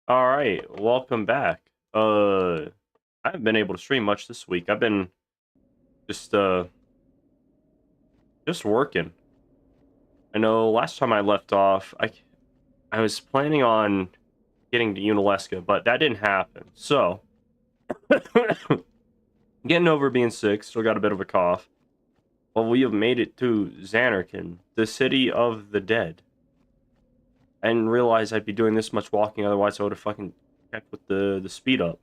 All right, welcome back. I haven't been able to stream much this week. I've been just uh just working. I know last time I left off, I was planning on getting to Unalesca, but that didn't happen. So, getting over being sick, still got a bit of a cough. Well, we have made it to Xanarkand, the city of the dead. I didn't realize I'd be doing this much walking, otherwise I would have fucking checked with the speed up.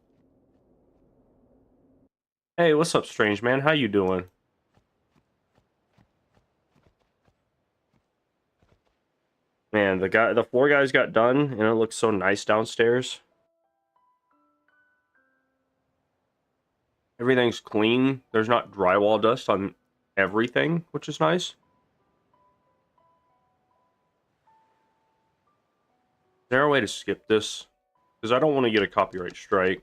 Hey, what's up, strange man? How you doing? Man, the floor guys got done, and it looks so nice downstairs. Everything's clean. There's not drywall dust on everything, which is nice. Is there a way to skip this? Because I don't want to get a copyright strike.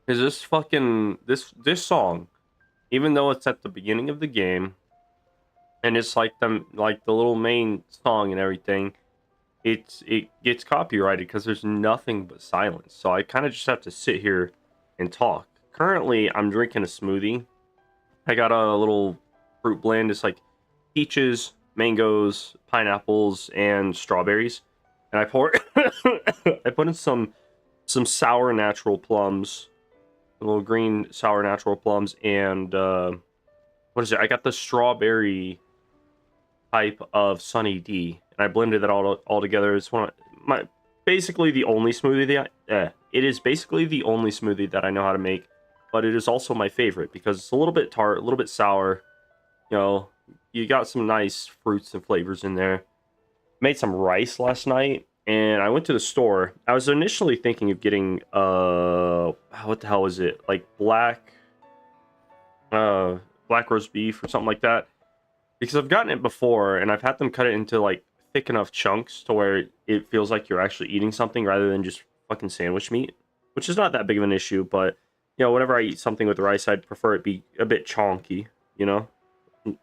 Is this fucking this song, even though it's at the beginning of the game, and it's like the little main song and everything, it gets copyrighted because there's nothing but silence. So I kind of just have to sit here and talk. Currently, I'm drinking a smoothie. I got a little fruit blend. It's like peaches, mangoes, pineapples, and strawberries. And I put in some sour natural plums, little green sour natural plums, and what is it? I got the strawberry type of Sunny D, and I blended that all together. It's one of my basically the only smoothie that it is basically the only smoothie that I know how to make, but it is also my favorite because it's a little bit tart, a little bit sour. You know, you got some nice fruits and flavors in there. Made some rice last night, and I went to the store. I was initially thinking of getting what the hell is it? Like black roast beef or something like that. Because I've gotten it before, and I've had them cut it into like thick enough chunks to where it feels like you're actually eating something rather than just fucking sandwich meat, which is not that big of an issue. But whenever I eat something with rice, I'd prefer it be a bit chonky,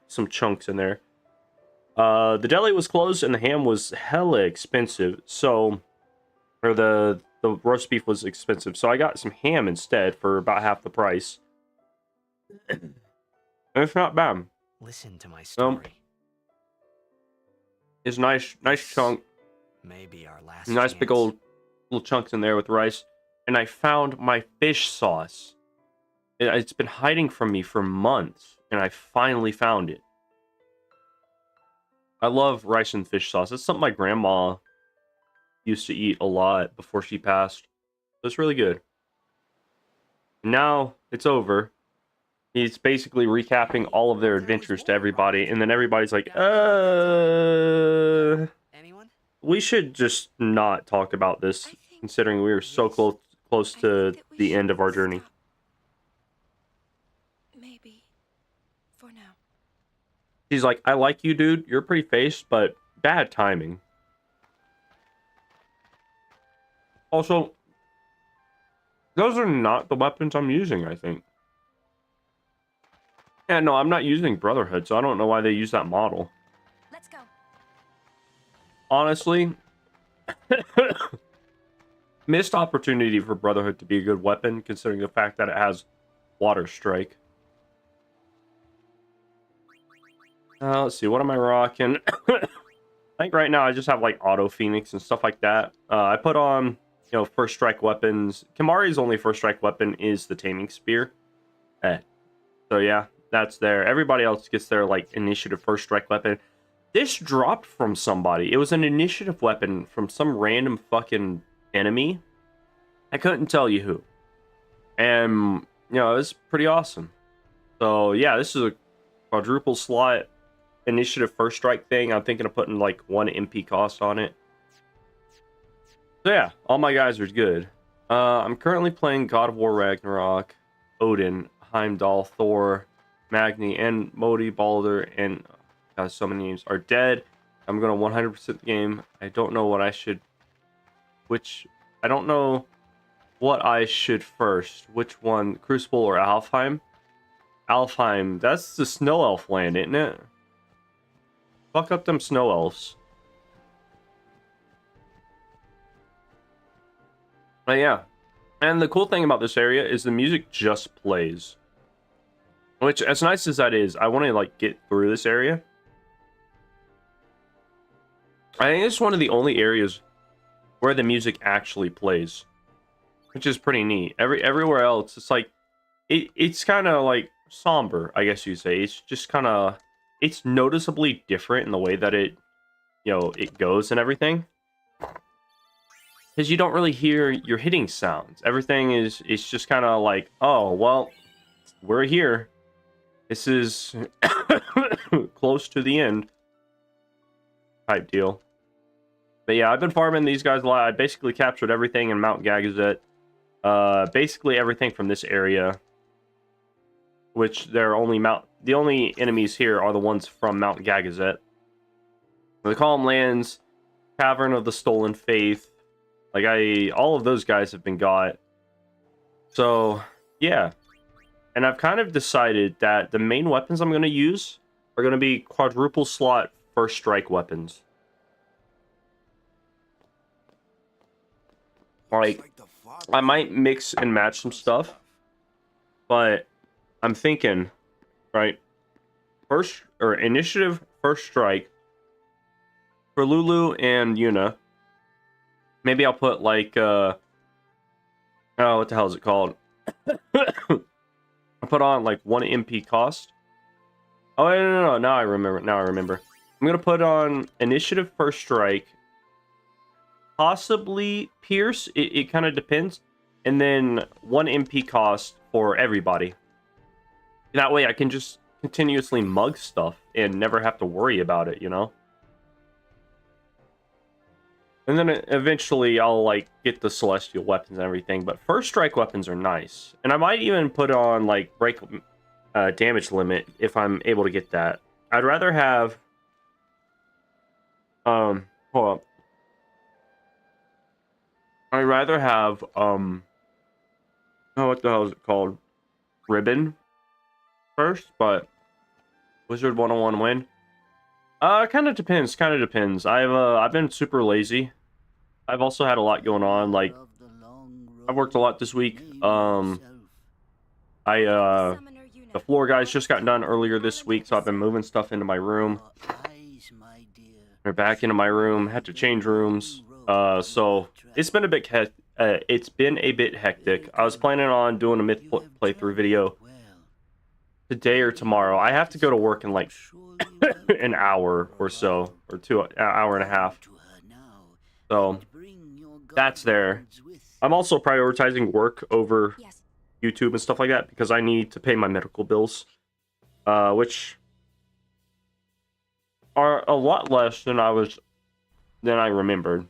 some chunks in there. The deli was closed and the ham was hella expensive, or the roast beef was expensive, so I got some ham instead for about half the price. And it's not bad. Listen to my story. It's nice chunk. Maybe our last Nice big chance. old little chunks in there with rice. And I found my fish sauce. It's been hiding from me for months, and I finally found it. I love rice and fish sauce. It's something my grandma used to eat a lot before she passed. It's really good. Now it's over. He's basically recapping all of their adventures to everybody, and then everybody's like, Anyone? we should just not talk about this, considering we were so close to the end of our journey. Maybe. For now. She's like, I like you, dude. You're pretty faced, but bad timing. Also, those are not the weapons I'm using, I think. Yeah, no, I'm not using Brotherhood, so I don't know why they use that model. Let's go. Honestly, missed opportunity for Brotherhood to be a good weapon, considering the fact that it has Water Strike. Let's see, what am I rocking? I think right now I just have like Auto Phoenix and stuff like that. I put on, first strike weapons. Kimahri's only first strike weapon is the Taming Spear. So yeah, that's there. Everybody else gets their like initiative first strike weapon. This dropped from somebody. It was an initiative weapon from some random fucking enemy. I couldn't tell you who. And, it was pretty awesome. So, yeah, this is a quadruple slot initiative first strike thing. I'm thinking of putting, like, 1 MP cost on it. So, yeah, all my guys are good. I'm currently playing God of War Ragnarok, Odin, Heimdall, Thor, Magni, and Modi, Balder, and so many names are dead. I'm going to 100% the game. I don't know what I should first. Which one? Crucible or Alfheim? Alfheim. That's the snow elf land, isn't it? Fuck up them snow elves. But yeah. And the cool thing about this area is the music just plays. Which, as nice as that is, I want to like get through this area. I think it's one of the only areas where the music actually plays, which is pretty neat. Everywhere else, it's like it's kind of like somber, I guess you'd say. It's just kind of it's noticeably different in the way that it it goes and everything. Because you don't really hear your hitting sounds. Everything is just kind of like, oh well, we're here. This is close to the end type deal. But yeah, I've been farming these guys a lot. I basically captured everything in Mount Gagazet. Basically everything from this area. Which the only enemies here are the ones from Mount Gagazet. The Calm Lands, Cavern of the Stolen Faith. Like all of those guys have been got. So yeah. And I've kind of decided that the main weapons I'm going to use are going to be quadruple slot first strike weapons. Like, I might mix and match some stuff, but I'm thinking, right, initiative first strike for Lulu and Yuna. Maybe I'll put like, oh, what the hell is it called? I'll put on like 1 MP cost. Oh, no, now I remember. I'm going to put on initiative first strike. Possibly Pierce. It kind of depends. And then 1 MP cost for everybody. That way I can just continuously mug stuff and never have to worry about it, you know? And then eventually I'll like get the celestial weapons and everything. But first strike weapons are nice. And I might even put on like break damage limit if I'm able to get that. I'd rather have... hold up. I'd rather have, oh, what the hell is it called? Ribbon first, but Wizard 101 win. Kind of depends. I've been super lazy. I've also had a lot going on. Like, I've worked a lot this week. The floor guys just got done earlier this week, so I've been moving stuff into my room. They're back into my room. Had to change rooms. So it's been a bit hectic. I was planning on doing a myth playthrough video today or tomorrow. I have to go to work in like an hour or so, or an hour and a half. So that's there. I'm also prioritizing work over YouTube and stuff like that because I need to pay my medical bills, which are a lot less than I remembered.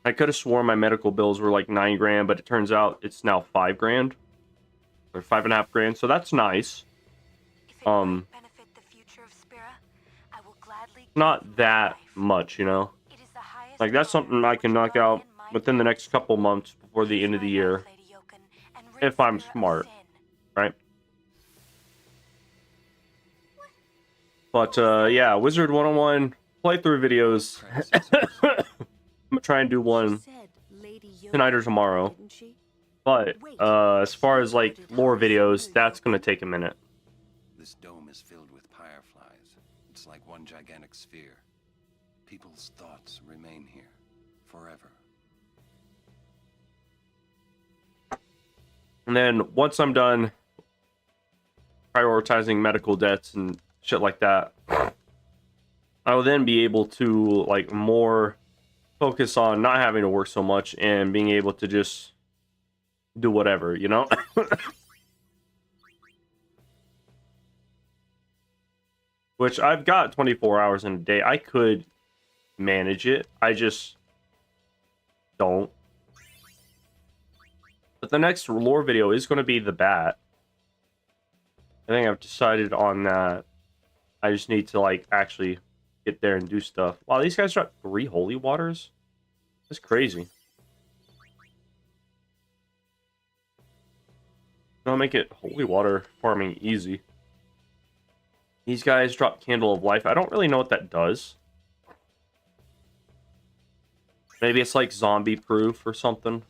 I could have sworn my medical bills were like $9 grand, but it turns out it's now $5 grand or $5.5 grand. So that's nice. Not that much, you know. Like that's something I can knock out within the next couple months before the end of the year, if I'm smart, right? But yeah, Wizard 101 playthrough videos. I'm gonna try and do one tonight or tomorrow. But as far as like lore videos, that's gonna take a minute. This dome is filled with fireflies. It's like one gigantic sphere. People's thoughts remain here forever. And then once I'm done prioritizing medical debts and shit like that, I will then be able to like more focus on not having to work so much and being able to just do whatever, you know? Which I've got 24 hours in a day. I could manage it. I just don't. But the next lore video is going to be the bat. I think I've decided on that. I just need to like actually get there and do stuff. Wow, these guys dropped 3 holy waters? That's crazy. I'll make it holy water farming easy. These guys drop Candle of Life. I don't really know what that does. Maybe it's like zombie proof or something.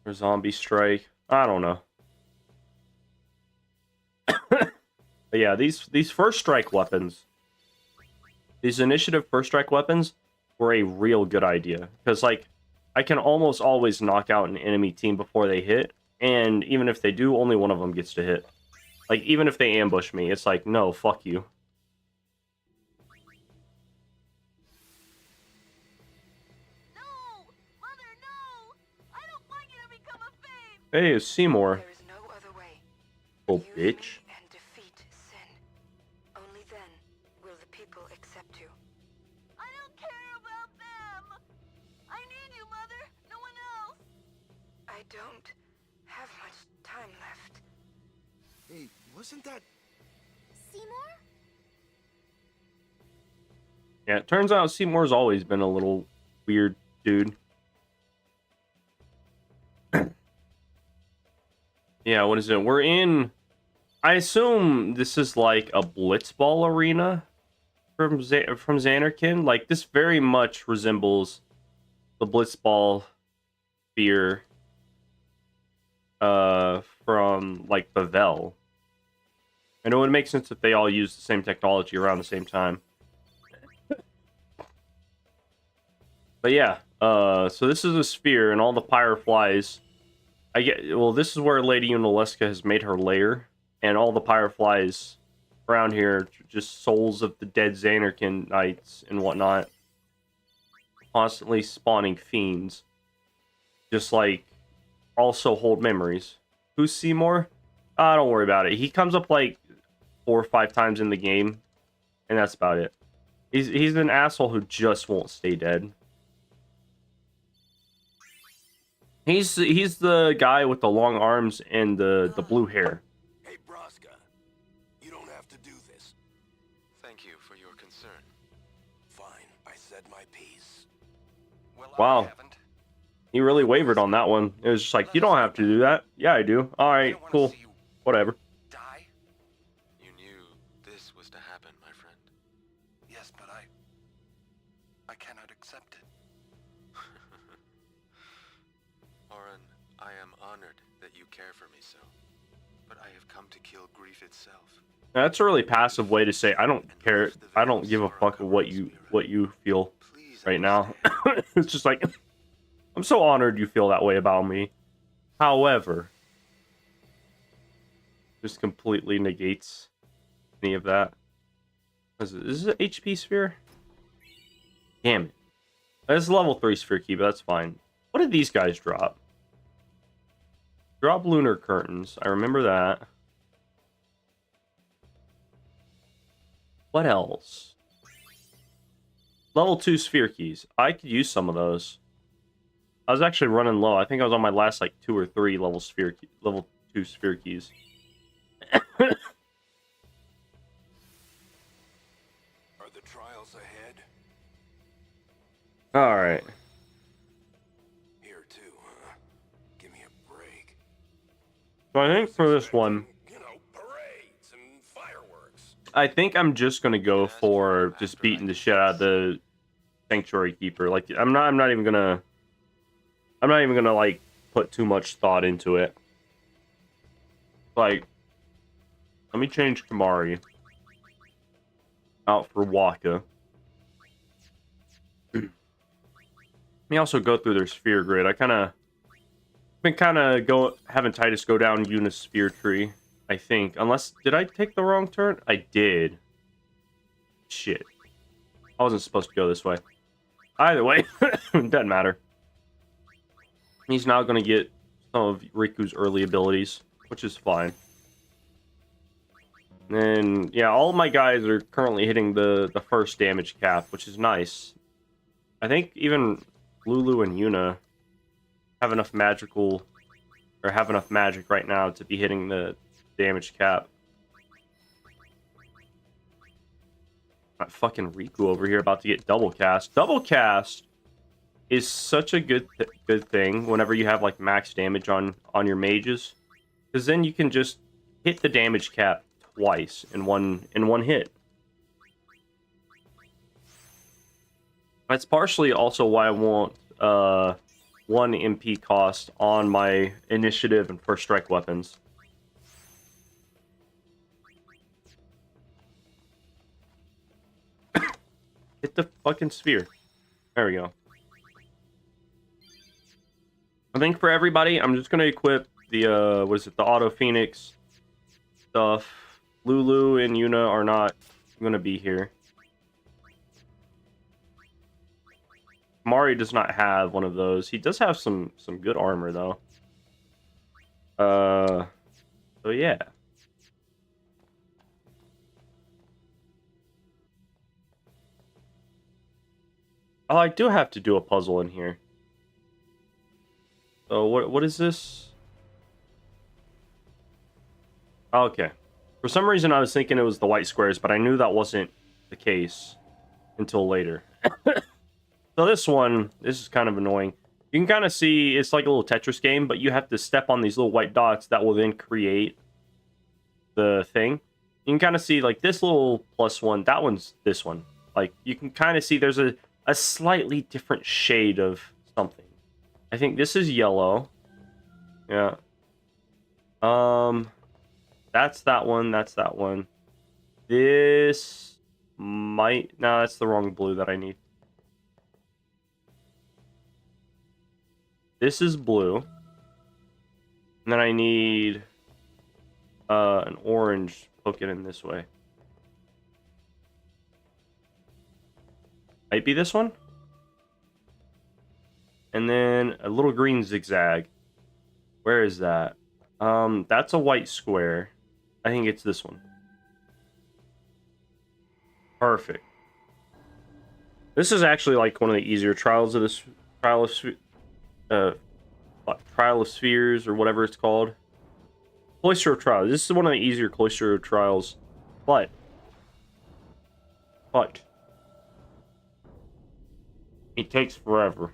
Or zombie strike. I don't know. But yeah, these first strike weapons, these initiative first strike weapons were a real good idea. Because like I can almost always knock out an enemy team before they hit, and even if they do, only one of them gets to hit. Like even if they ambush me, it's like, no, fuck you. Hey, it's Seymour. There is no other way. Oh, Use bitch. me and defeat sin. Only then will the people accept you. I don't care about them. I need you, Mother. No one else. I don't have much time left. Hey, wasn't that... Seymour? Yeah, it turns out Seymour's always been a little weird dude. Yeah, what is it? We're in... I assume this is like a Blitzball arena from Xanarkin. Like, this very much resembles the Blitzball sphere from, like, Bavel. And it would make sense if they all use the same technology around the same time. But yeah, so this is a sphere, and all the Pyreflies... well, this is where Lady Yunalesca has made her lair, and all the Pyreflies around here are just souls of the dead Xanarkin knights and whatnot. Constantly spawning fiends. Just like, also hold memories. Who's Seymour? Don't worry about it. He comes up like 4 or 5 times in the game, and that's about it. He's an asshole who just won't stay dead. He's the guy with the long arms and the blue hair. Hey, Braska. You don't have to do this. Thank you for your concern. Fine, I said my piece. Well, Wow. I haven't. He really wavered on that one. It was just like, you don't have to do that. Yeah, I do. All I right, don't wanna cool. see you Whatever. die. You knew this was to happen, my friend. Yes, but I cannot accept it. Oren, I am honored that you care for me so. But I have come to kill grief itself. That's a really passive way to say I don't care. I don't give a fuck of what you feel Please right now. understand. It's just like, I'm so honored you feel that way about me. However, just completely negates any of that. Is this an HP sphere? Damn it. It's a level 3 sphere key, but that's fine. What did these guys drop? Drop lunar curtains. I remember that. What else? Level 2 sphere keys. I could use some of those. I was actually running low. I think I was on my last like 2 or 3 level 2 sphere keys. Are the trials ahead? All right. Here too, huh? Give me a break. So I think for this one, You know, parades and fireworks. I think I'm just gonna go for just beating the shit out of the Sanctuary Keeper. Like I'm not even gonna like put too much thought into it. Like, let me change Kamari out for Waka. Let me also go through their sphere grid. Having Titus go down Yuna's sphere tree, I think. Unless, did I take the wrong turn? I did. Shit. I wasn't supposed to go this way. Either way, doesn't matter. He's now going to get some of Riku's early abilities, which is fine. And then, yeah, all of my guys are currently hitting the first damage cap, which is nice. I think even Lulu and Yuna have enough magic right now to be hitting the damage cap. Not fucking Riku over here about to get double cast. Double cast is such a good thing whenever you have like max damage on your mages, because then you can just hit the damage cap twice in one hit. That's partially also why I want 1 MP cost on my initiative and first strike weapons. Hit the fucking sphere. There we go. I think for everybody, I'm just gonna equip the what is it, the Auto Phoenix stuff. Lulu and Yuna are not gonna be here. Mari does not have one of those. He does have some good armor though. So yeah. Oh, I do have to do a puzzle in here. So what is this? Okay. For some reason I was thinking it was the white squares, but I knew that wasn't the case until later. So this is kind of annoying. You can kind of see it's like a little Tetris game, but you have to step on these little white dots that will then create the thing. You can kind of see like this little +1, that one's this one. Like you can kind of see there's a slightly different shade of something. I think this is yellow. Yeah. That's that one, that's that one. This might... No, that's the wrong blue that I need. This is blue. And then I need an orange. Hook it in this way. Might be this one. And then a little green zigzag. Where is that? That's a white square. I think it's this one. Perfect. This is actually like one of the easier trials of this trial of spheres or whatever it's called. Cloister of Trials. This is one of the easier Cloister of Trials, but it takes forever.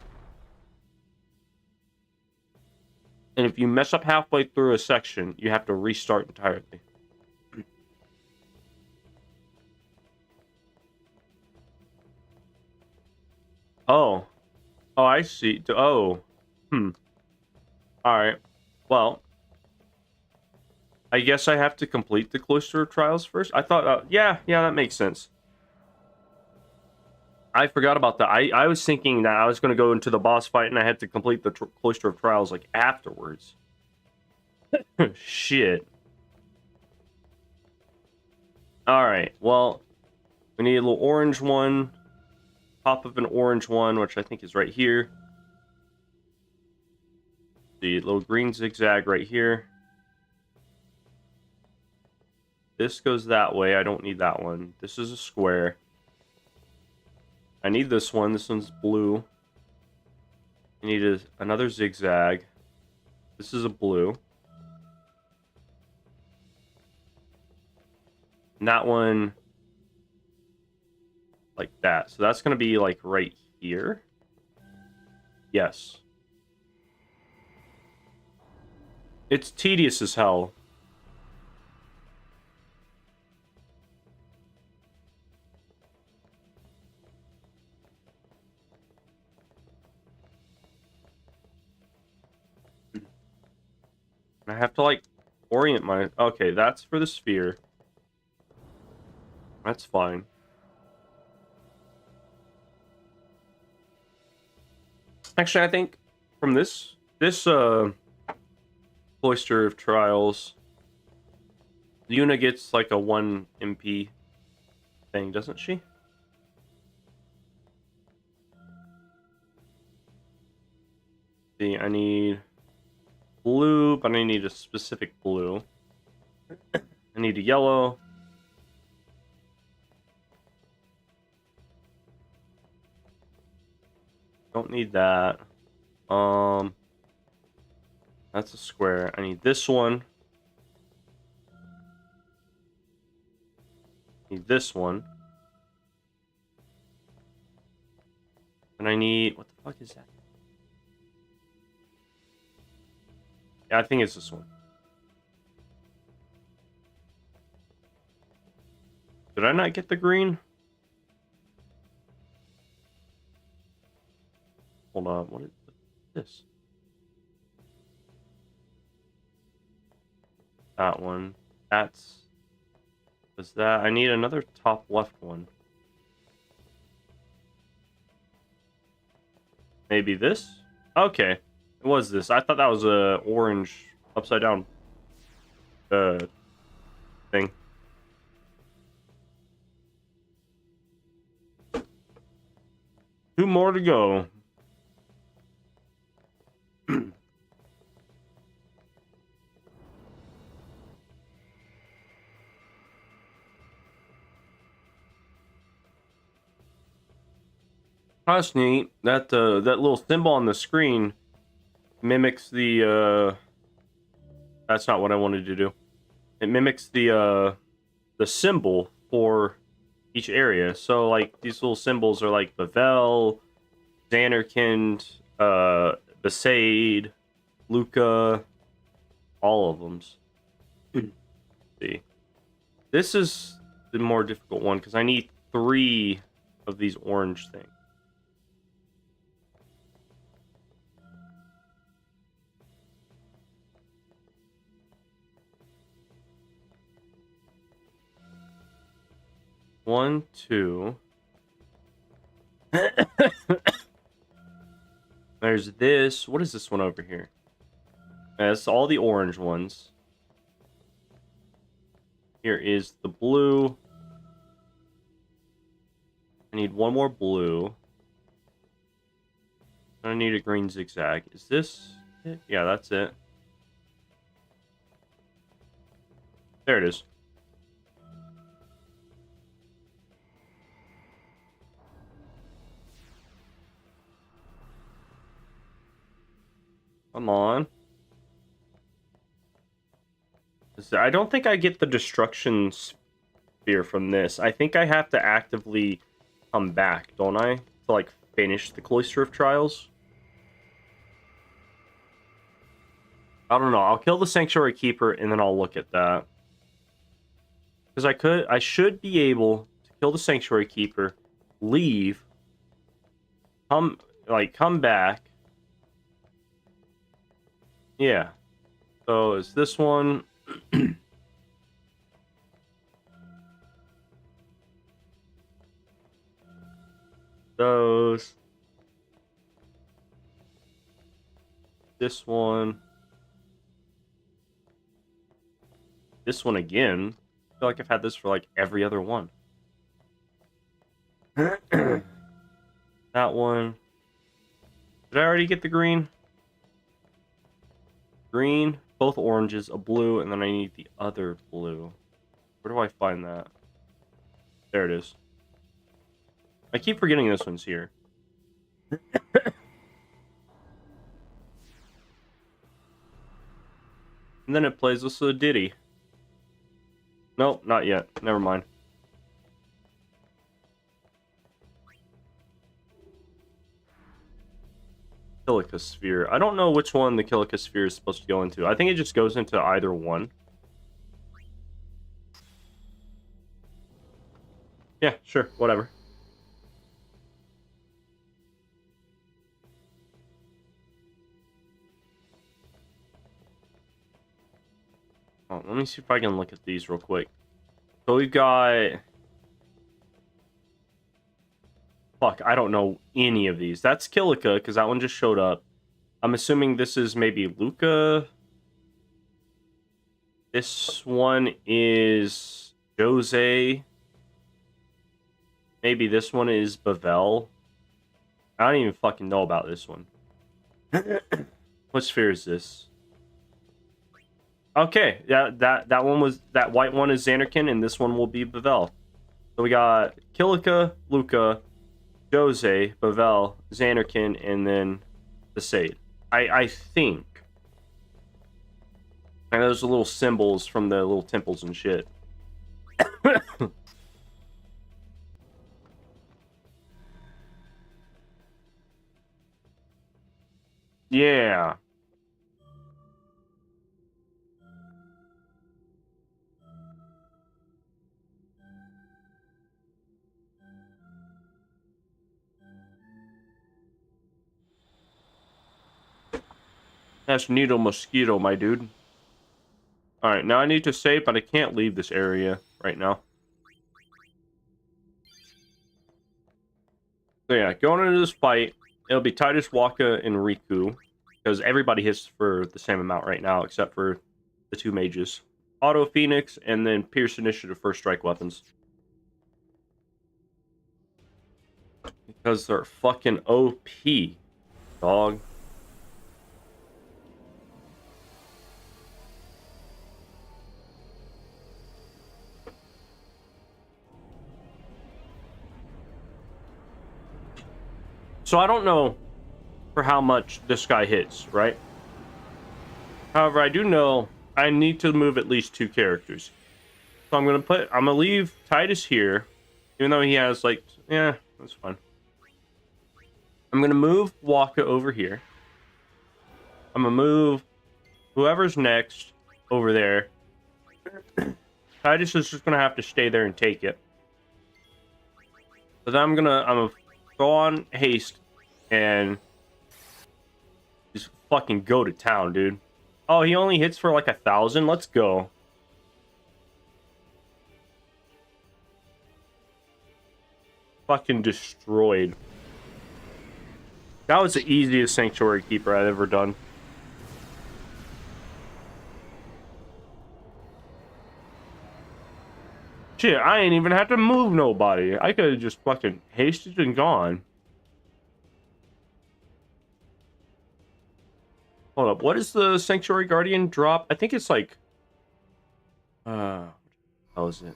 And if you mess up halfway through a section, you have to restart entirely. Oh, I see. Oh, all right. Well, I guess I have to complete the Cloister of Trials first. I thought, yeah, that makes sense. I forgot about that. I was thinking that I was going to go into the boss fight and I had to complete the Cloister of Trials like afterwards. Shit. All right. Well, we need a little orange one. Top of an orange one, which I think is right here. The little green zigzag right here. This goes that way. I don't need that one. This is a square. I need this one. This one's blue. I need another zigzag. This is a blue. And that one, like that. So that's going to be like right here. Yes. It's tedious as hell. I have to like orient my... Okay, that's for the sphere. That's fine. Actually, I think from this Cloister of Trials, Yuna gets like a 1 MP thing, doesn't she? See, I need blue, but I need a specific blue. I need a yellow. Don't need that. That's a square. I need this one. Need this one. And I need... What the fuck is that? Yeah, I think it's this one. Did I not get the green? Hold on. What is this? That one. That's... Was that... I need another top left one. Maybe this? Okay. It was this. I thought that was a orange upside down thing. Two more to go. That's neat. That that little symbol on the screen mimics the that's not what I wanted to do. It mimics the symbol for each area. So like these little symbols are like Bavel, Zanarkand, Besaid, Luca, all of them. See. This is the more difficult one because I need 3 of these orange things. One, 2. There's this. What is this one over here? That's all the orange ones. Here is the blue. I need one more blue. I need a green zigzag. Is this it? Yeah, that's it. There it is. Come on. I don't think I get the destruction sphere from this. I think I have to actively come back, don't I? To, like, finish the Cloister of Trials? I don't know. I'll kill the Sanctuary Keeper, and then I'll look at that. Because I should be able to kill the Sanctuary Keeper, leave, come back. Yeah. So, is this one... Those. This one. This one again. I feel like I've had this for like every other one. That one. Did I already get the green? Green, both oranges, a blue, and then I need the other blue. Where do I find that? There it is. I keep forgetting this one's here. And then it plays us a ditty. Nope, not yet. Never mind. Kilika Sphere. I don't know which one the Kilika Sphere is supposed to go into. I think it just goes into either one. Yeah, sure, whatever. Oh, let me see if I can look at these real quick. So we've got... Fuck, I don't know any of these. That's Kilika, because that one just showed up. I'm assuming this is maybe Luca. This one is Jose. Maybe this one is Bavel. I don't even fucking know about this one. What sphere is this? Okay, that one was... That white one is Zanarkand, and this one will be Bavel. So we got Kilika, Luca... Jose, Bavel, Zanarkand, and then Besaid. I think. And those are little symbols from the little temples and shit. Yeah. That's Needle Mosquito, my dude. Alright, now I need to save, but I can't leave this area right now. So yeah, going into this fight, it'll be Titus, Waka, and Riku. Because everybody hits for the same amount right now, except for the two mages. Auto Phoenix, and then Pierce Initiative First Strike weapons. Because they're fucking OP, dog. So I don't know for how much this guy hits, right? However, I do know I need to move at least 2 characters. So I'm gonna leave Titus here, even though he has like, yeah, that's fine. I'm gonna move Waka over here. I'm gonna move whoever's next over there. Titus is just gonna have to stay there and take it. So then I'm gonna go on haste and just fucking go to town, dude. Oh, he only hits for like 1,000. Let's go. Fucking destroyed. That was the easiest Sanctuary Keeper I've ever done. Shit, I ain't even have to move nobody. I could have just fucking hasted and gone. Hold up, what is the Sanctuary Guardian drop? I think it's like... how is it?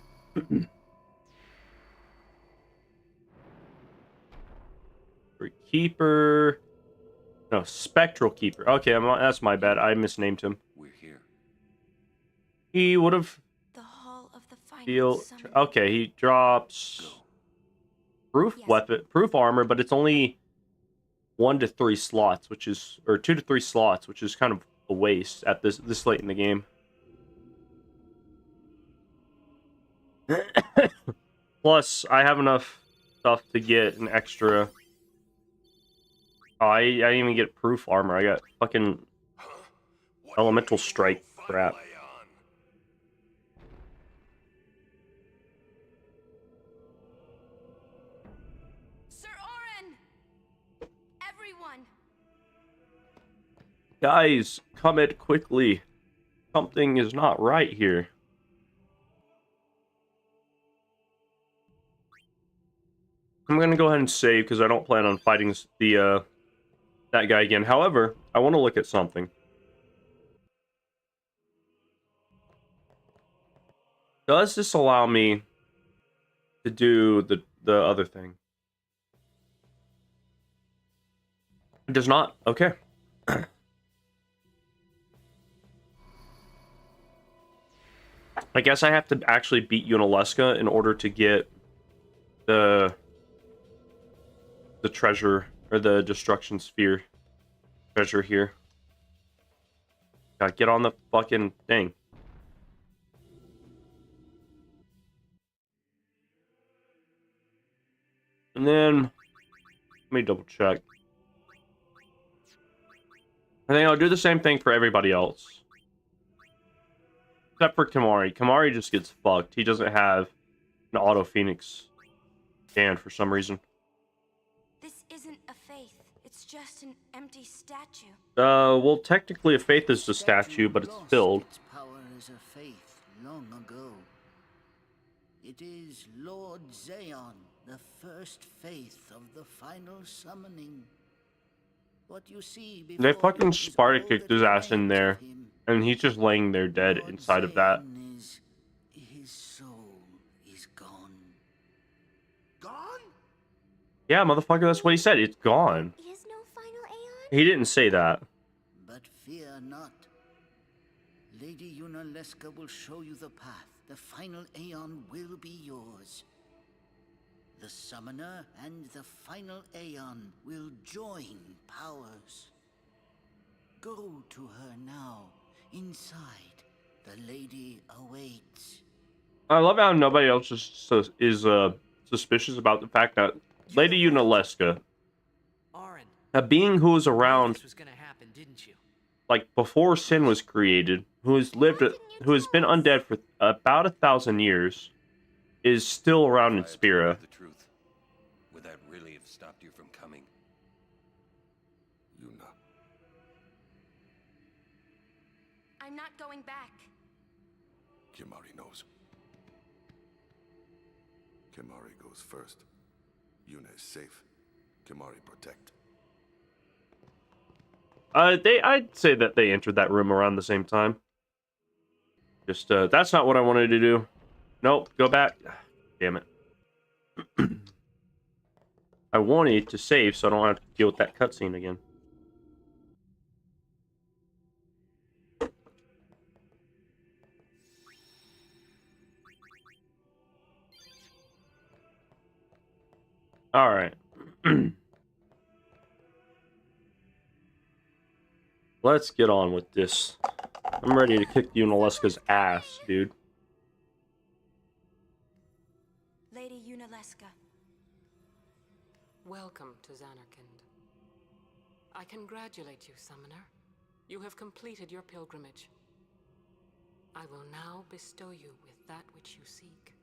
Keeper... No, Spectral Keeper. Okay, that's my bad. I misnamed him. We're here. He would have... The Hall of the Final Deal. Summon. Okay, he drops... Proof Yes. weapon, proof armor, but it's only 1 to 3 slots, which is, or 2 to 3 slots, which is kind of a waste at this late in the game. Plus, I have enough stuff to get an extra. Oh, I didn't even get proof armor. I got fucking elemental strike crap. Sir Orin! Everyone! Guys, come in quickly. Something is not right here. I'm gonna go ahead and save because I don't plan on fighting the that guy again. However, I want to look at something. Does this allow me to do the other thing? It does not. Okay. I guess I have to actually beat Yunalesca in order to get the treasure, or the destruction sphere treasure here. Gotta get on the fucking thing. And then, let me double check. I think I'll do the same thing for everybody else. Except for Kimahri. Kimahri just gets fucked. He doesn't have an auto Phoenix stand for some reason. This isn't a faith. It's just an empty statue. Well, technically a faith is a statue, but it's filled. Its power as a faith long ago. It is Lord Zayon, the first faith of the final summoning. What you see before They fucking you is Sparta all kicked that his ass in remains there, of him. and he's just laying there dead Lord inside of that. Zayon his soul is gone. Gone? Yeah, motherfucker, that's what he said. It's gone. Is no final Aeon? He didn't say that. But fear not. Lady Yunalesca will show you the path. The final Aeon will be yours. The Summoner and the final Aeon will join powers. Go to her now. Inside, the lady awaits. I love how nobody else is suspicious about the fact that Lady Yunalesca, Orin, a being who was you knew around this was gonna happen, didn't you? like before Sin was created, who has been undead for about 1,000 years, is still around in If I had told Spira. you the truth, would that really have stopped you from coming? Yuna. I'm not going back. Kimahri knows. Kimahri goes first. Yuna is safe. Kimahri protect. I'd say that they entered that room around the same time. Just, that's not what I wanted to do. Nope, go back. Damn it. I wanted to save so I don't have to deal with that cutscene again. Alright. Let's get on with this. I'm ready to kick Yunalesca's ass, dude. Lady Yunalesca. Welcome to Zanarkand. I congratulate you, Summoner. You have completed your pilgrimage. I will now bestow you with that which you seek.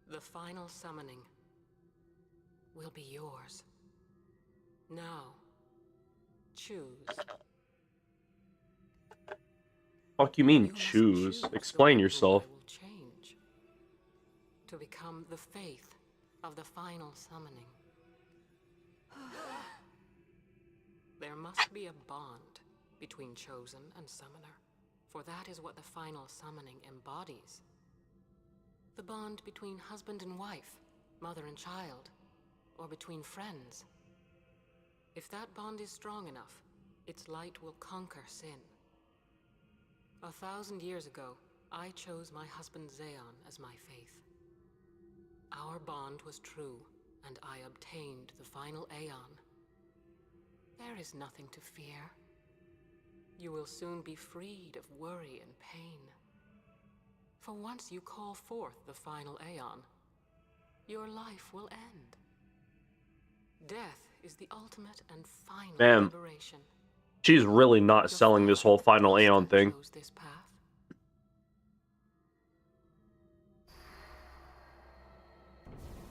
The final summoning will be yours. Now, choose. Fuck you mean You must choose? choose Explain the one whom yourself. I will change to become the faith of the final summoning. There must be a bond between Chosen and Summoner, for that is what the final summoning embodies. The bond between husband and wife, mother and child, or between friends. If that bond is strong enough, its light will conquer sin. 1,000 years ago, I chose my husband Zeon as my faith. Our bond was true, and I obtained the final Aeon. There is nothing to fear. You will soon be freed of worry and pain. For once you call forth the final Aeon, your life will end. Death is the ultimate and final Ma'am. liberation. She's really not selling this whole final Aeon thing. Chose this path.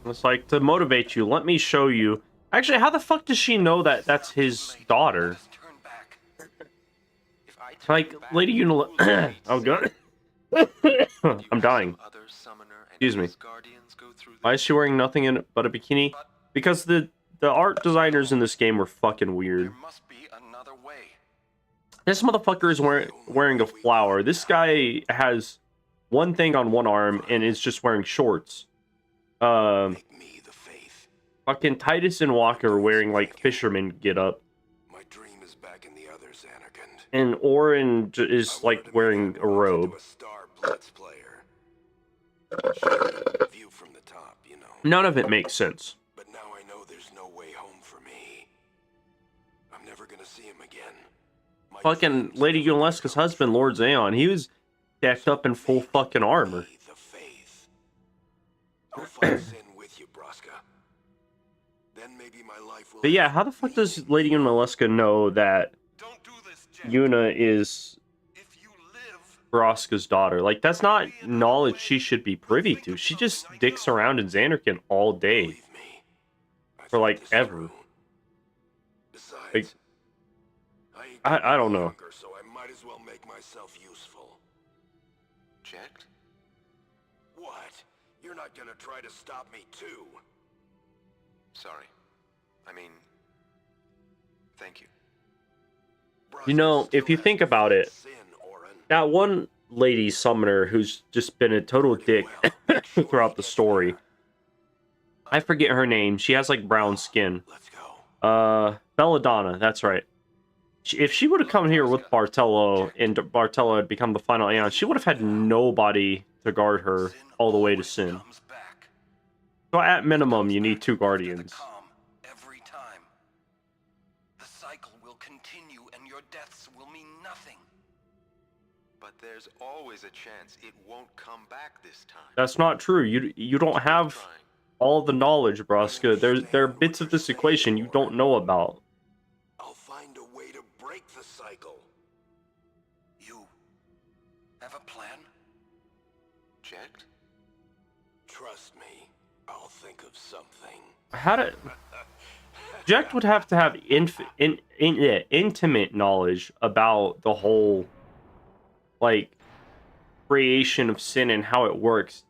It's like, to motivate you, let me show you. Actually, how the fuck does she know that that's his daughter? Just turn back. If I turn Like, back, Lady Unala... Oh, God. I'm dying. Excuse me. Why is she wearing nothing in but a bikini? Because the art designers in this game were fucking weird. There must be another way. This motherfucker is wearing a flower. This guy has one thing on one arm and is just wearing shorts. Make me the faith. Fucking Titus and Walker are wearing like fisherman get up, My dream is back in the others, Zanarkand. and Orin is like wearing a robe. A star blitz player. Sure, view from the top, you know. None of it makes sense. But now I know there's no way home for me. I'm never gonna see him again. My Fucking dreams Lady never Yunalesca's come husband, true. Lord Zeon, he was decked up in full fucking armor. Be the faith. I'll fight sin with you, Braska. Then maybe my life will. But yeah, how the fuck does Lady Yunalesca know that Don't do this, Jack. Yuna is If you live, Braska's daughter? Like, that's not knowledge she should be privy to. She just dicks around in Zanarkand all day. believe me. I For, thought like, this ever. through. Besides, Like, ain't I gonna don't be know. longer, so I might as well make myself useful. Checked? What? You're not gonna try to stop me too? Sorry. I mean, thank you. You know, if you think about it, Sin, Orin. that one lady summoner who's just been a total dick throughout the story. I forget her name. She has like brown skin. Let's go. Belladonna, that's right. If she would have come here with Bartello and Bartello had become the final Aeon, she would have had nobody to guard her all the way to Sin. Comes back. So at minimum, you need two After the guardians. calm, every time. The cycle will continue and your deaths will mean nothing. But there's always a chance it won't come back this time. That's not true. You don't have Trying. all the knowledge, Braska. There are bits of this equation you don't know about. I'll find a way to break the cycle. something. How did Jack would have to have intimate knowledge about the whole like creation of sin and how it works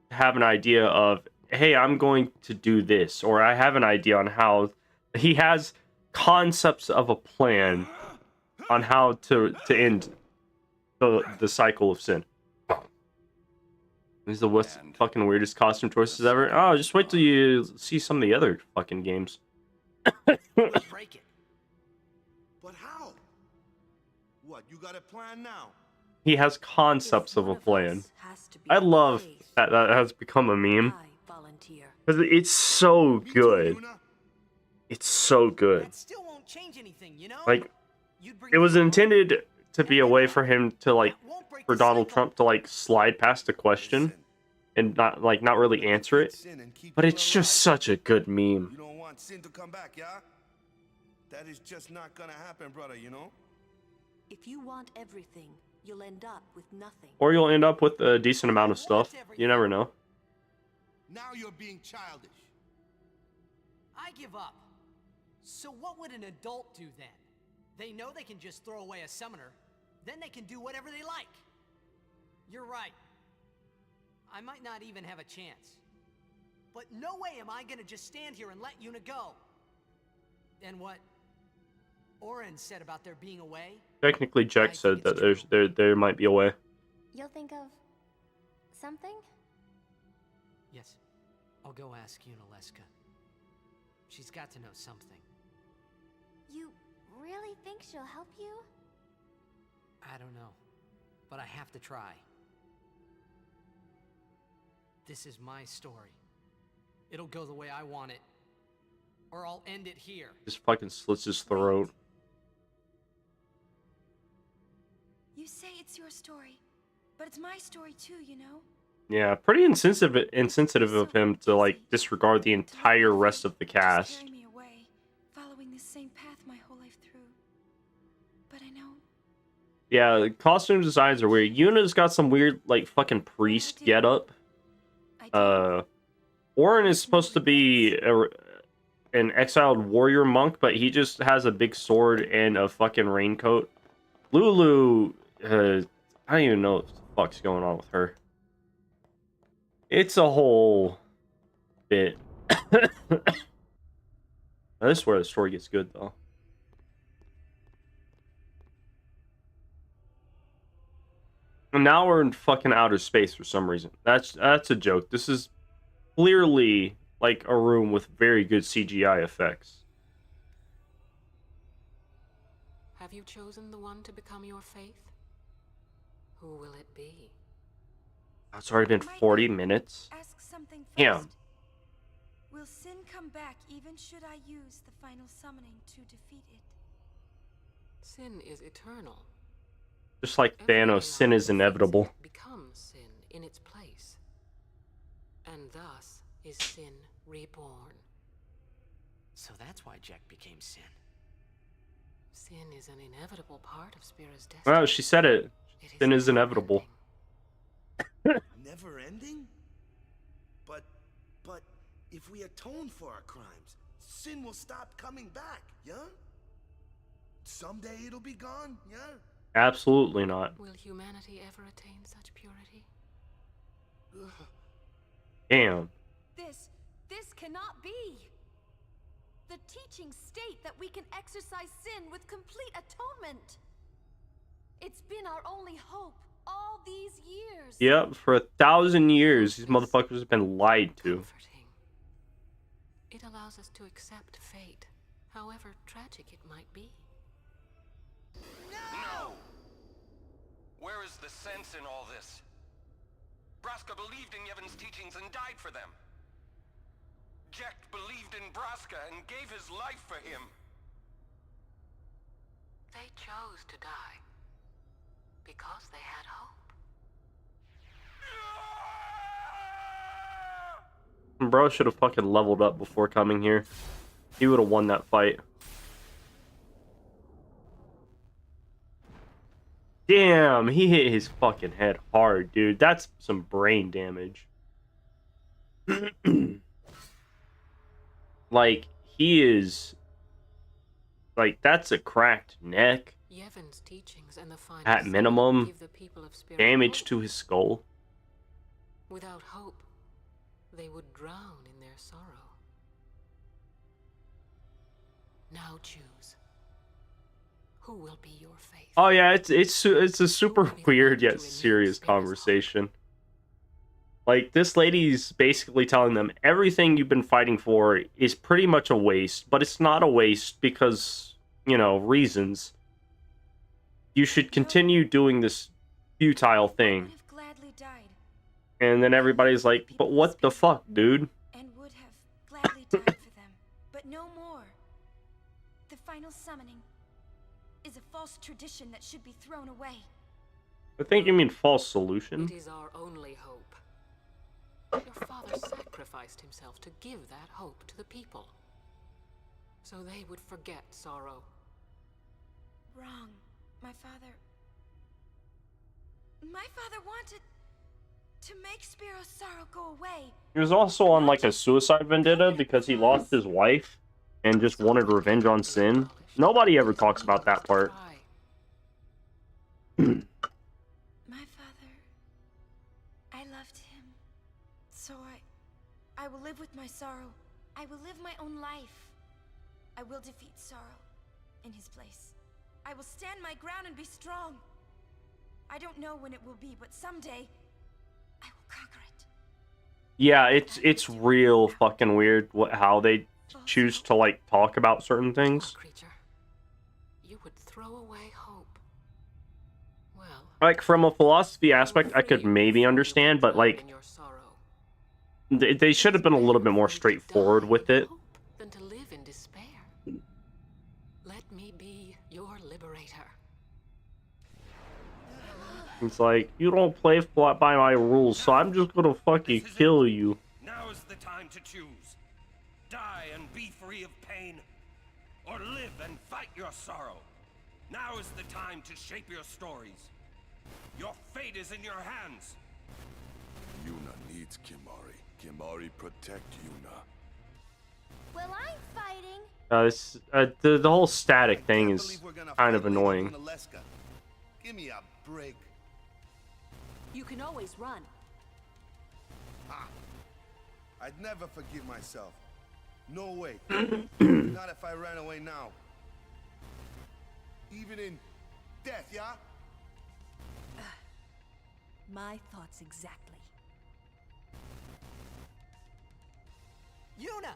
to have an idea of, hey, I'm going to do this, or I have an idea on how. He has concepts of a plan on how to end the cycle of sin. This is the fucking weirdest costume choices ever. Oh, just wait till you see some of the other fucking games. Let's break it. But how? What, you got a plan now? He has concepts of a plan. I love that has become a meme. Because it's so good. It's so good. That still won't change anything, you know? Like, it was intended to be a way for him to, like, for Donald Trump to, like, slide past a question and not really answer it. But it's just such a good meme. You don't want sin to come back, yeah? That is just not gonna happen, brother, you know? If you want everything, you'll end up with nothing. Or you'll end up with a decent amount of stuff. You never know. Now you're being childish. I give up. So what would an adult do then? They know they can just throw away a summoner, then they can do whatever they like. You're right. I might not even have a chance. But no way am I gonna just stand here and let Yuna go. And what Oren said about there being a way? Technically, Jack said that there might be a way. You'll think of something? Yes. I'll go ask Yuna Leska. She's got to know something. You really think she'll help you? I don't know, but I have to try. This is my story. It'll go the way I want it, or I'll end it here. Just fucking slits his throat. You say it's your story, but it's my story too, you know? Yeah, pretty insensitive of him to, like, disregard the entire rest of the cast. Carry me away, following the same path my whole life through. But I know. Yeah, the costume designs are weird. Yuna's got some weird, like, fucking priest getup. Oren is supposed to be an exiled warrior monk, but he just has a big sword and a fucking raincoat. Lulu, I don't even know what the fuck's going on with her. It's a whole bit. This is where the story gets good, though. And now we're in fucking outer space for some reason. That's a joke. This is clearly like a room with very good CGI effects. Have you chosen the one to become your faith? Who will it be? It's already been 40 minutes. Ask something first. Damn. Will sin come back even should I use the final summoning to defeat it? Sin is eternal. Just like Thanos, sin is inevitable. Becomes sin in its place. And thus is sin reborn. So that's why Jack became Sin. Sin is an inevitable part of Spira's destiny. Well, she said it. Sin is inevitable. Never ending? But if we atone for our crimes, sin will stop coming back, yeah? Someday it'll be gone, yeah? Absolutely not. Will humanity ever attain such purity? Damn. This cannot be. The teachings state that we can exercise sin with complete atonement. It's been our only hope all these years. Yep, for 1,000 years, these motherfuckers have been lied to. Comforting. It allows us to accept fate, however tragic it might be. No! Where is the sense in all this? Braska believed in Yevon's teachings and died for them. Jack believed in Braska and gave his life for him. They chose to die because they had hope. Bro should have fucking leveled up before coming here. He would have won that fight. Damn, he hit his fucking head hard, dude. That's some brain damage. Like, he is... Like, that's a cracked neck. Yevon's teachings and the final At summoning minimum, give the people of Spirit damage hope. to his skull. Without hope, they would drown in their sorrow. Now choose. Who will be your faith? Oh yeah, it's a super Who will be the weird one to yet renew serious Spirit's hope? conversation. Like, this lady's basically telling them everything you've been fighting for is pretty much a waste, but it's not a waste because, you know, reasons. You should continue doing this futile Would thing. have gladly died And then everybody's like, but what the fuck, dude? and would have gladly died for them, but no more. The final summoning is a false tradition that should be thrown away. I think you mean false solution. It is our only hope. Your father sacrificed himself to give that hope to the people, so they would forget sorrow. Wrong. My father wanted to make Spiro's sorrow go away. He was also on like a suicide vendetta because he lost his wife and just wanted revenge on Sin. Nobody ever talks about that part. My father, I loved him. So I will live with my sorrow. I will live my own life. I will defeat sorrow in his place. I will stand my ground and be strong. I don't know when it will be, but someday I will conquer it. Yeah, it's real fucking weird how they choose to like talk about certain things. Creature, you would throw away hope. Well, Like, from a philosophy aspect, I could maybe understand, but like in your sorrow, they should have been a little bit more straightforward with it. than to live in despair. Let me be your liberator. It's like, you don't play by my rules, so I'm just gonna fucking kill you. Now is the time to choose. Die and be free of pain, or live and fight your sorrow. Now is the time to shape your stories. Your fate is in your hands. Yuna needs Kimahri. Kimahri protect Yuna. Well, I'm fighting. The whole static thing Can't is believe we're gonna kind fight of Lady annoying. Yunalesca. Give me a break. You can always run. Ha! I'd never forgive myself. No way. Not if I ran away now. Even in death, yeah? My thoughts exactly. Yuna!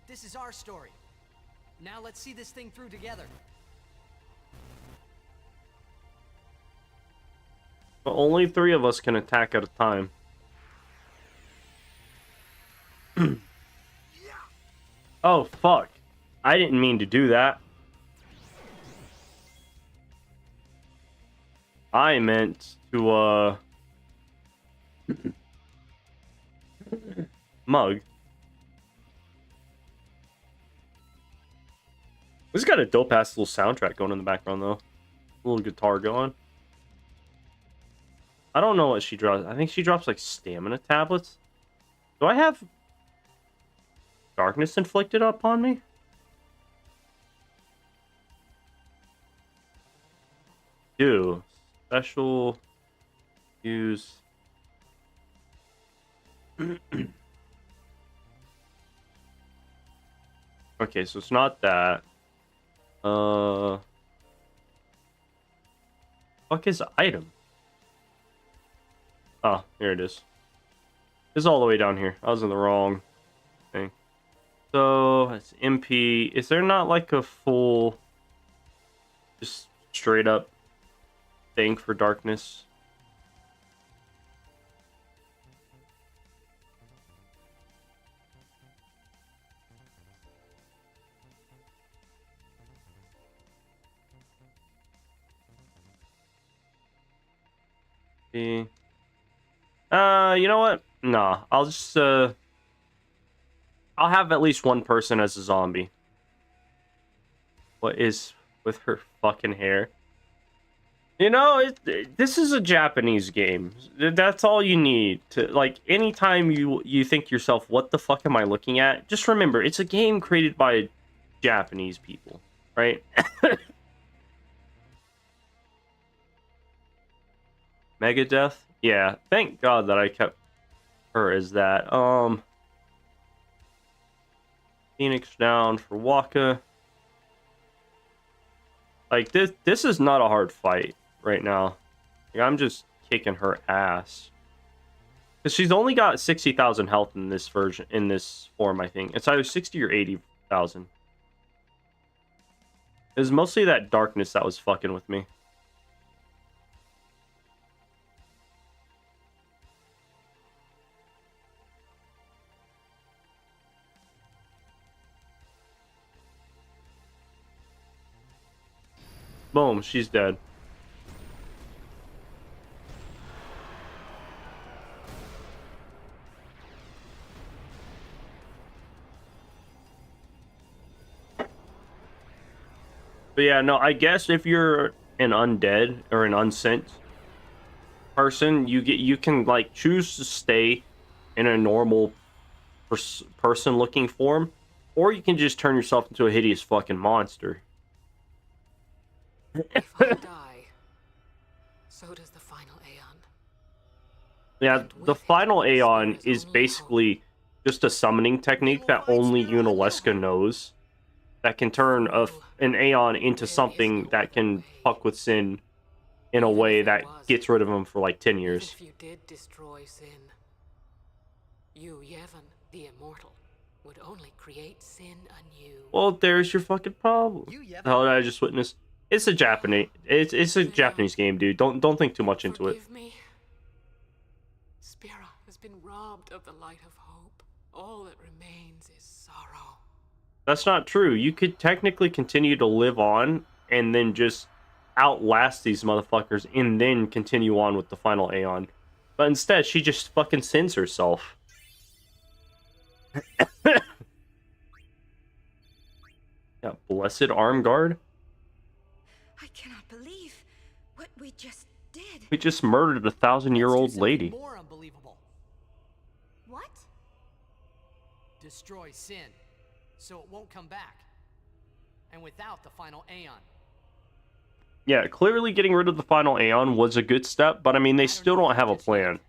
This is our story. Now let's see this thing through together. But only 3 of us can attack at a time. Oh, fuck. I didn't mean to do that. I meant to, mug. This got a dope-ass little soundtrack going in the background, though. A little guitar going. I don't know what she drops. I think she drops, like, stamina tablets. Do I have darkness inflicted upon me? Do. Special. Use. Okay, so it's not that. Fuck is item? Oh, here it is. It's all the way down here. I was in the wrong thing. So, it's MP. Is there not like a full, just straight up thing for darkness? You know what? Nah, I'll just, I'll have at least one person as a zombie. What is with her fucking hair? You know, this is a Japanese game. That's all you need to like. Anytime you think to yourself, "What the fuck am I looking at?" Just remember, it's a game created by Japanese people, right? Megadeth, yeah. Thank God that I kept her as that. Phoenix down for Waka. Like this is not a hard fight right now. Like, I'm just kicking her ass. Cause she's only got 60,000 health in this version, in this form. I think it's either 60 or 80,000. It was mostly that darkness that was fucking with me. Boom, she's dead. But yeah, no, I guess if you're an undead or an unsent person, you can like choose to stay in a normal person looking form, or you can just turn yourself into a hideous fucking monster. If I die, so does the final Aeon. Yeah, the final Aeon is basically just a summoning technique that only Unalesca knows. That can turn an Aeon into something that can fuck with Sin in a way that gets rid of him for like 10 years. If you did destroy Sin, you, Yevon, the Immortal, would only create Sin anew. Well, there's your fucking problem. The hell did I just witness? It's a Japanese. It's a Japanese game, dude. Don't think too much into it. Forgive me. Spira has been robbed of the light of hope. All that remains is sorrow. That's not true. You could technically continue to live on and then just outlast these motherfuckers and then continue on with the final Aeon. But instead, she just fucking sins herself. Yeah, blessed arm guard. I cannot believe what we just did. We just murdered a 1,000-year-old lady. More unbelievable. What? Destroy Sin, so it won't come back. And without the final Aeon. Yeah, clearly getting rid of the final Aeon was a good step, but I mean, they still don't have a plan.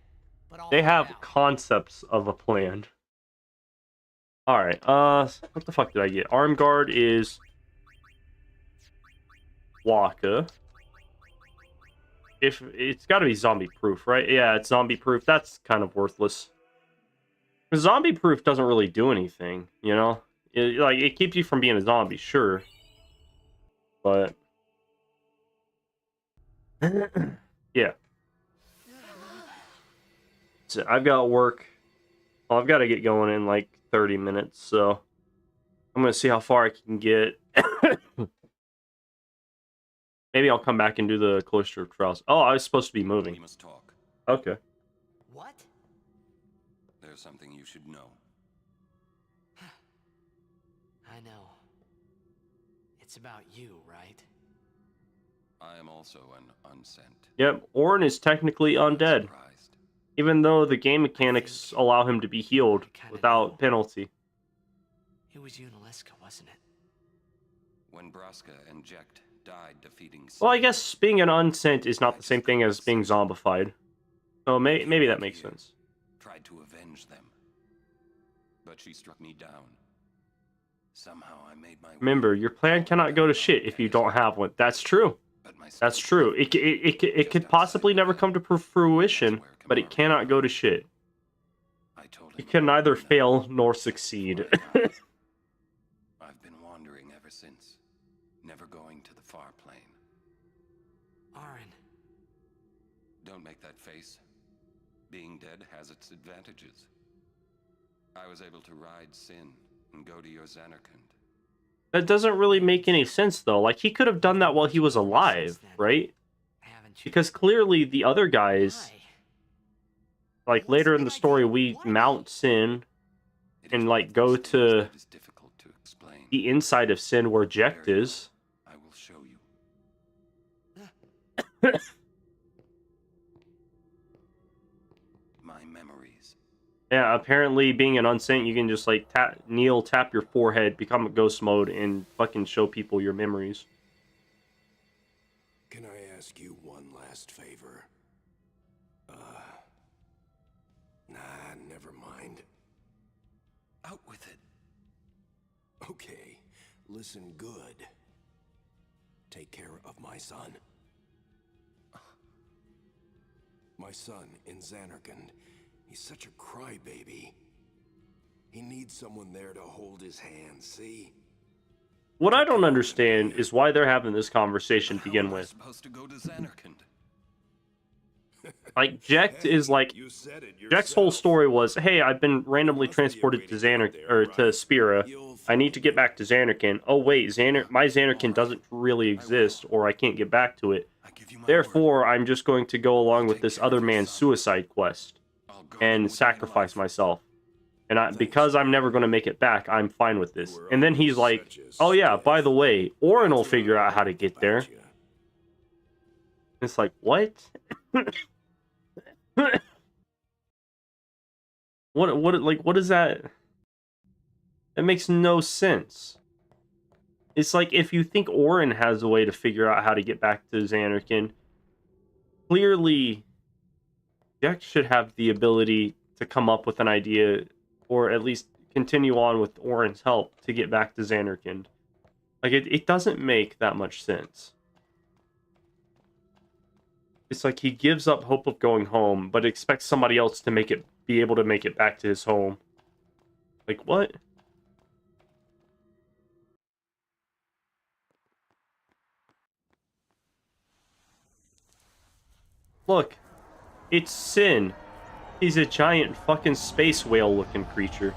They have concepts of a plan. Alright, what the fuck did I get? Arm guard is Waka. If it's got to be zombie proof, right? Yeah, it's zombie proof. That's kind of worthless. Zombie proof doesn't really do anything, you know? It keeps you from being a zombie, sure. But yeah. So I've got work. Well, I've got to get going in like 30 minutes, so I'm going to see how far I can get. Maybe I'll come back and do the Cloister of Trials. Oh, I was supposed to be moving. We must talk. Okay. What? There's something you should know. I know. It's about you, right? I am also an unsent. Yep, Orin is technically undead, Surprised. even though the game mechanics allow him to be healed without penalty. It was Unalesca, wasn't it? When Braska and Jecht died defeating Sin, Well, I guess being an unsent is not the same thing as being zombified. So maybe that makes sense. tried to avenge them. But she struck me down. Somehow I made my Remember, your plan cannot go to shit if you don't have one. That's true. That's true. It could possibly never come to fruition, but it cannot go to shit. It can neither fail nor succeed. I've been wandering ever since, never going to the far plane. Aaron. Don't make that face. Being dead has its advantages. I was able to ride Sin and go to your Zanarkand. That doesn't really make any sense, though. Like, he could have done that while he was alive, right? Because clearly the other guys, like, later in the story, we mount Sin and, like, go to the inside of Sin where Jecht is. I will show My memories. Yeah, apparently being an Unsaint, you can just like tap your forehead, become a ghost mode, and fucking show people your memories. Can I ask you one last favor? Nah, never mind. Out with it. Okay, listen good. Take care of my son. My son in Zanarkand. He's such a crybaby. He needs someone there to hold his hand, see? What I don't understand is why they're having this conversation to begin How am I with. supposed to go to Zanarkand? Like, Jecht is like... You said it Jecht's whole yourself. story was, hey, I've been randomly transported to to Spira. I need to get back to Zanarkand. Oh wait, my Zanarkand doesn't really exist, or I can't get back to it. I give you my Therefore, I'm just going to go along with this other man's suicide quest word. I'll guard it and with my sacrifice life. myself. And because I'm never going to make it back, I'm fine with this. And then he's like, oh yeah, by the way, Orin will figure out how to get there. It's like, what? What is that? That makes no sense. It's like, if you think Orin has a way to figure out how to get back to Zanarkand, clearly Jecht should have the ability to come up with an idea, or at least continue on with Orin's help to get back to Zanarkand. Like, it doesn't make that much sense. It's like he gives up hope of going home, but expects somebody else to be able to make it back to his home. Like, what? Look, it's Sin. He's a giant fucking space whale looking creature.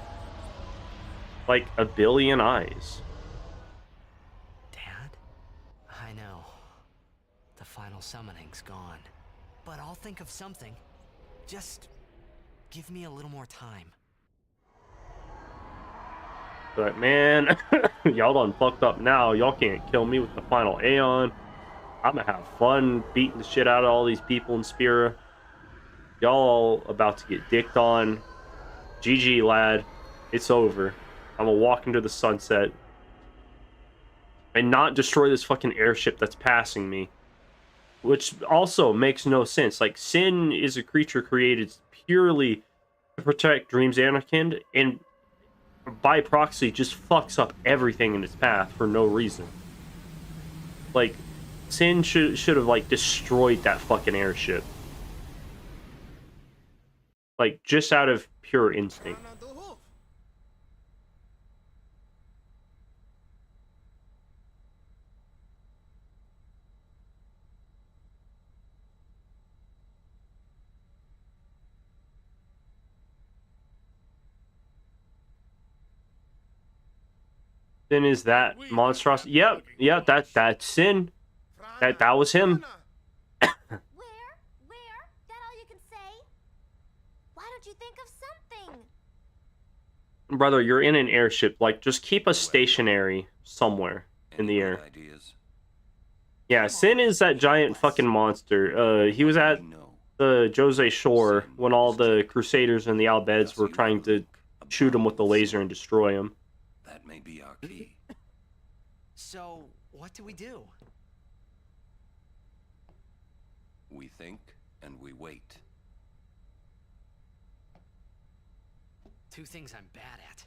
Like a billion eyes. Dad? I know. The final summoning's gone. But I'll think of something. Just give me a little more time. But man, y'all done fucked up now. Y'all can't kill me with the final Aeon. I'm gonna have fun beating the shit out of all these people in Spira. Y'all about to get dicked on. GG, lad. It's over. I'm gonna walk into the sunset and not destroy this fucking airship that's passing me. Which also makes no sense. Like, Sin is a creature created purely to protect Dream Zanarkand, and by proxy just fucks up everything in its path for no reason. Like, Sin should have like destroyed that fucking airship. Like, just out of pure instinct. Sin is that monstrosity? Yep, that's Sin. That was him. Where? That all you can say? Why don't you think of something? Brother, you're in an airship. Like, just keep us stationary somewhere in the air. Ideas? Yeah, Sin is that giant fucking monster. He was at the Jose Shore when all the Crusaders and the Albeds were trying to shoot him with the laser and destroy him. That may be our key. So, what do we do? We think and we wait. Two things I'm bad at.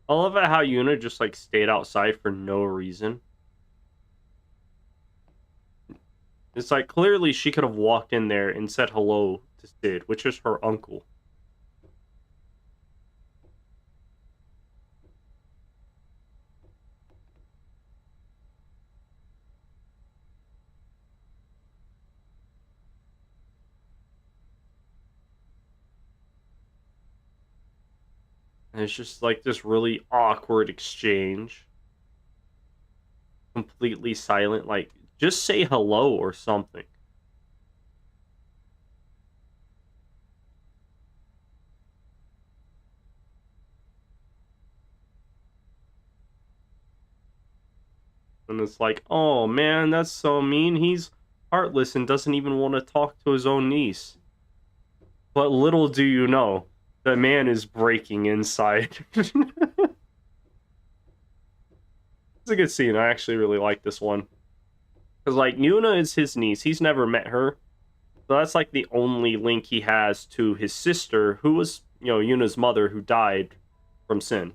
I love it how Yuna just like stayed outside for no reason. It's like, clearly she could have walked in there and said hello to Sid, which is her uncle. And it's just like this really awkward exchange. Completely silent, like Just say hello or something. And it's like, oh man, that's so mean. He's heartless and doesn't even want to talk to his own niece. But little do you know, that man is breaking inside. It's a good scene. I actually really like this one. Because, like, Yuna is his niece. He's never met her. So that's, like, the only link he has to his sister, who was, you know, Yuna's mother, who died from Sin.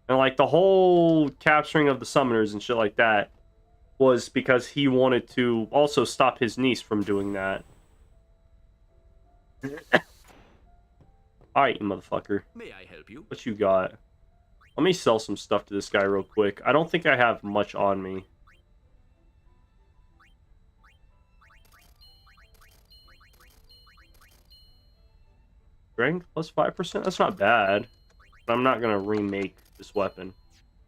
And, like, the whole capturing of the summoners and shit like that was because he wanted to also stop his niece from doing that. Alright, you motherfucker. May I help you? What you got? Let me sell some stuff to this guy real quick. I don't think I have much on me. Strength plus 5%? That's not bad. But I'm not gonna remake this weapon.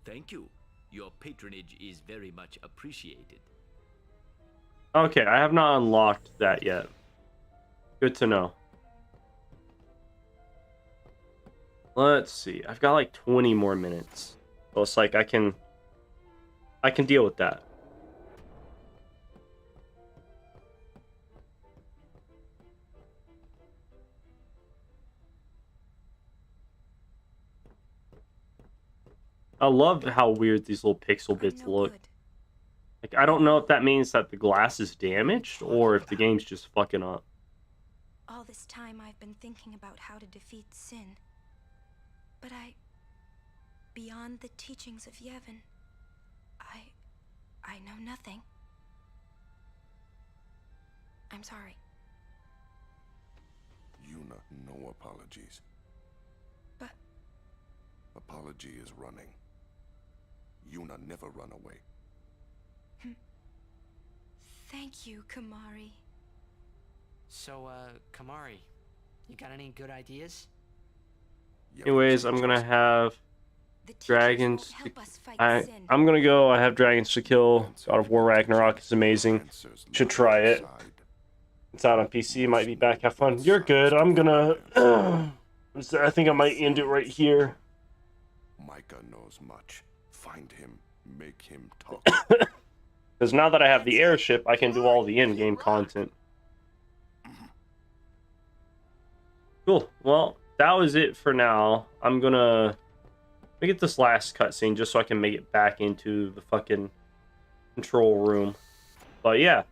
Thank you. Your patronage is very much appreciated. Okay, I have not unlocked that yet. Good to know. Let's see. I've got like 20 more minutes. So it's like I can deal with that. I love how weird these little pixel bits look. Like, I don't know if that means that the glass is damaged or if the game's just fucking up. All this time I've been thinking about how to defeat Sin. But beyond the teachings of Yevon, I know nothing. I'm sorry. Yuna, no apologies. But... Apology is running. Yuna never run away. Thank you, Kamari. So, Kamari, you got any good ideas? Anyways, I'm gonna have dragons. I'm gonna go. I have dragons to kill. God of War Ragnarok is amazing. Should try it. It's out on PC. Might be back. Have fun. You're good. I'm gonna. I think I might end it right here. Micah knows much. Find him. Make him talk. Because now that I have the airship, I can do all the in-game content. Cool. Well, that was it for now. I'm gonna let me get this last cutscene just so I can make it back into the fucking control room. But yeah,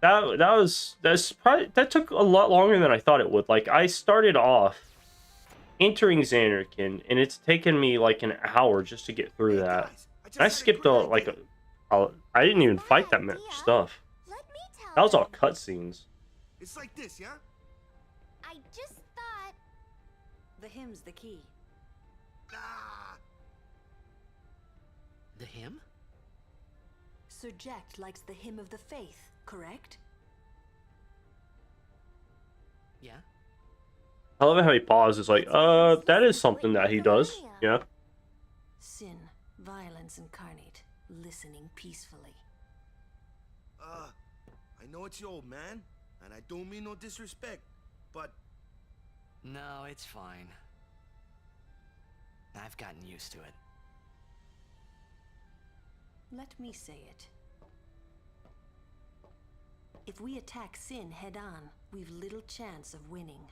that took a lot longer than I thought it would. Like, I started off entering Zanarkand, and it's taken me like an hour just to get through that. I skipped I didn't even fight that much stuff. That was all cutscenes. It's like this, yeah? I just thought... The hymn's the key. Ah. The hymn? Sir Jecht likes the hymn of the faith, correct? Yeah? I love how he pauses, like, that is something that he does. Yeah. Sin, violence incarnate, listening peacefully. I know it's your old man, and I don't mean no disrespect, but... No, it's fine. I've gotten used to it. Let me say it. If we attack Sin head-on, we've little chance of winning.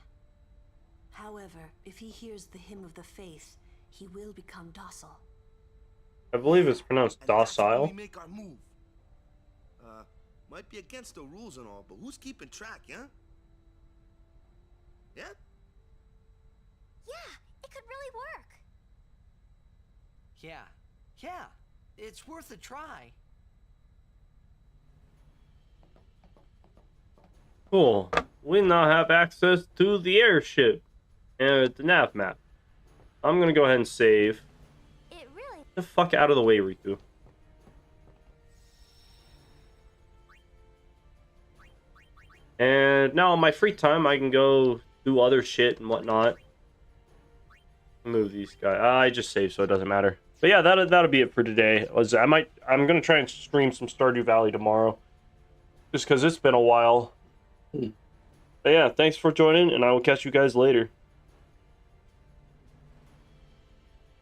However, if he hears the hymn of the faith, he will become docile. I believe it's pronounced docile. We make our move. Might be against the rules and all, but who's keeping track, yeah? Yeah? Yeah, it could really work. Yeah, it's worth a try. Cool. We now have access to the airship and the nav map. I'm gonna go ahead and save. It really... Get the fuck out of the way, Riku. And now on my free time, I can go do other shit and whatnot. Move these guys. I just saved, so it doesn't matter. But yeah, that'll be it for today. I'm gonna try and stream some Stardew Valley tomorrow, just because it's been a while. But yeah, thanks for joining, and I will catch you guys later.